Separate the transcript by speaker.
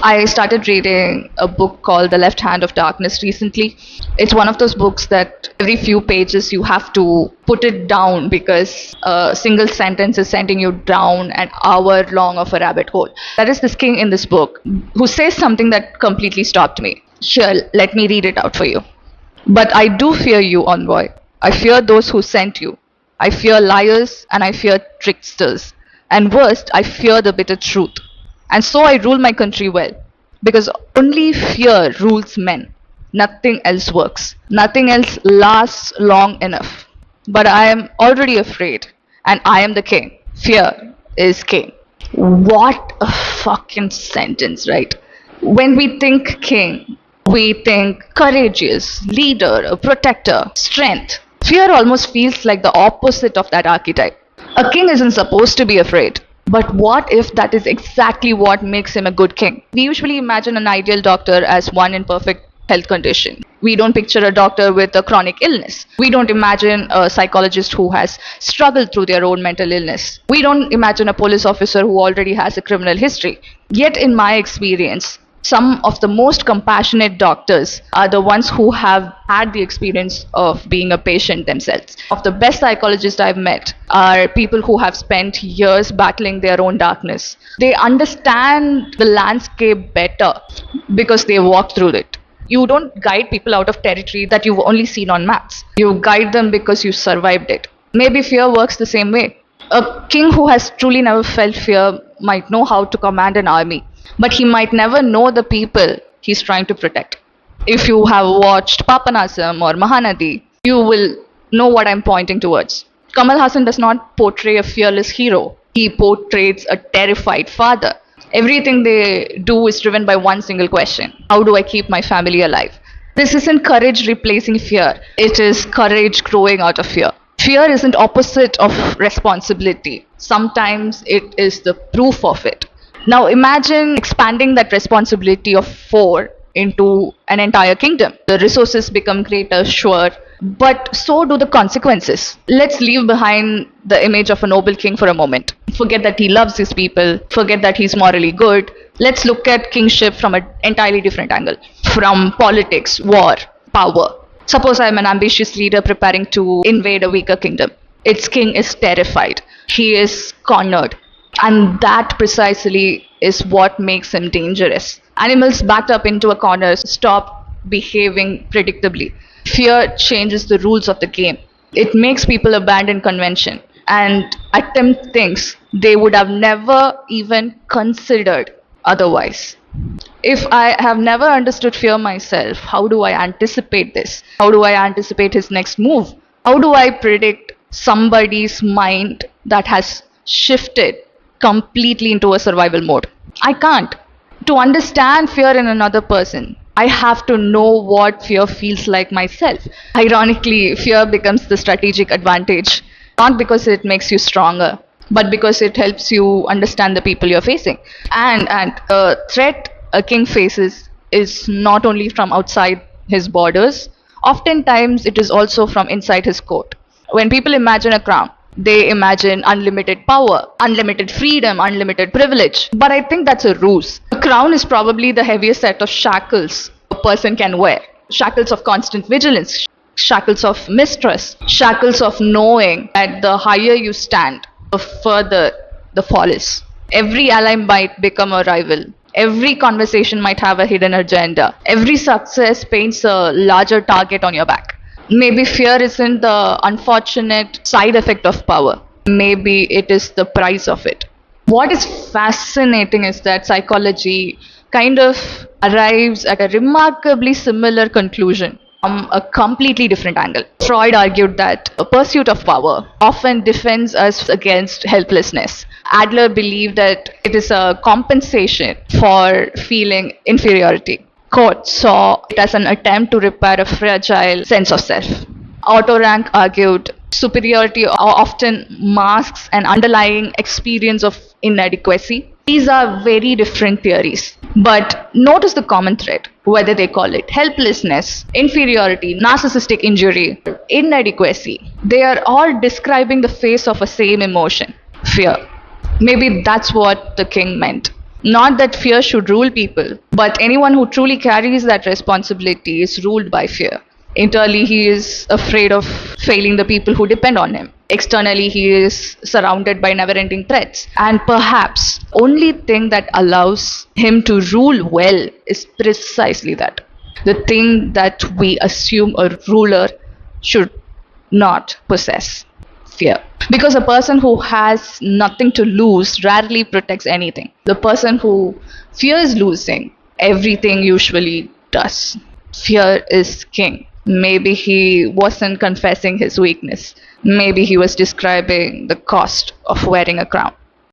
Speaker 1: I started reading a book called The Left Hand of Darkness recently. It's one of those books that every few pages you have to put it down because a single sentence is sending you down an hour long of a rabbit hole. There is this king in this book who says something that completely stopped me. Sure, let me read it out for you. But I do fear you, envoy. I fear those who sent you. I fear liars and I fear tricksters. And worst, I fear the bitter truth. And so I rule my country well, because only fear rules men. Nothing else works. Nothing else lasts long enough. But I am already afraid, and I am the king. Fear is king. What a fucking sentence, right? When we think king, we think courageous, leader, a protector, strength. Fear almost feels like the opposite of that archetype. A king isn't supposed to be afraid. But what if that is exactly what makes him a good king? We usually imagine an ideal doctor as one in perfect health condition. We don't picture a doctor with a chronic illness. We don't imagine a psychologist who has struggled through their own mental illness. We don't imagine a police officer who already has a criminal history. Yet, in my experience, some of the most compassionate doctors are the ones who have had the experience of being a patient themselves. Of the best psychologists I've met are people who have spent years battling their own darkness. They understand the landscape better because they walked through it. You don't guide people out of territory that you've only seen on maps. You guide them because you survived it. Maybe fear works the same way. A king who has truly never felt fear might know how to command an army, but he might never know the people he's trying to protect. If you have watched Papanasam or Mahanadi, you will know what I'm pointing towards. Kamal Hassan does not portray a fearless hero. He portrays a terrified father. Everything they do is driven by one single question: how do I keep my family alive? This isn't courage replacing fear. It is courage growing out of fear. Fear isn't opposite of responsibility. Sometimes it is the proof of it. Now imagine expanding that responsibility of 4 into an entire kingdom. The resources become greater, sure, but so do the consequences. Let's leave behind the image of a noble king for a moment. Forget that he loves his people, forget that he's morally good. Let's look at kingship from an entirely different angle. From politics, war, power. Suppose I'm an ambitious leader preparing to invade a weaker kingdom. Its king is terrified. He is cornered. And that precisely is what makes him dangerous. Animals backed up into a corner stop behaving predictably. Fear changes the rules of the game. It makes people abandon convention and attempt things they would have never even considered otherwise. If I have never understood fear myself, how do I anticipate this? How do I anticipate his next move? How do I predict somebody's mind that has shifted completely into a survival mode? I can't. To understand fear in another person, I have to know what fear feels like myself. Ironically, fear becomes the strategic advantage, not because it makes you stronger, but because it helps you understand the people you're facing. And a threat a king faces is not only from outside his borders, oftentimes it is also from inside his court. When people imagine a crown, they imagine unlimited power, unlimited freedom, unlimited privilege. But I think that's a ruse. A crown is probably the heaviest set of shackles a person can wear. Shackles of constant vigilance, shackles of mistrust, shackles of knowing that the higher you stand, the further the fall is. Every ally might become a rival. Every conversation might have a hidden agenda. Every success paints a larger target on your back. Maybe fear isn't the unfortunate side effect of power. Maybe it is the price of it. What is fascinating is that psychology kind of arrives at a remarkably similar conclusion from a completely different angle. Freud argued that a pursuit of power often defends us against helplessness. Adler believed that it is a compensation for feeling inferiority. Kurt saw it as an attempt to repair a fragile sense of self. Otto Rank argued superiority often masks an underlying experience of inadequacy. These are very different theories, but notice the common thread, whether they call it helplessness, inferiority, narcissistic injury, inadequacy. They are all describing the face of a same emotion, fear. Maybe that's what the king meant. Not that fear should rule people, but anyone who truly carries that responsibility is ruled by fear. Internally, he is afraid of failing the people who depend on him. Externally, he is surrounded by never ending threats. And perhaps only thing that allows him to rule well is precisely that. The thing that we assume a ruler should not possess: fear. Because a person who has nothing to lose rarely protects anything. The person who fears losing everything usually does. Fear is king. Maybe he wasn't confessing his weakness. Maybe he was describing the cost of wearing a crown.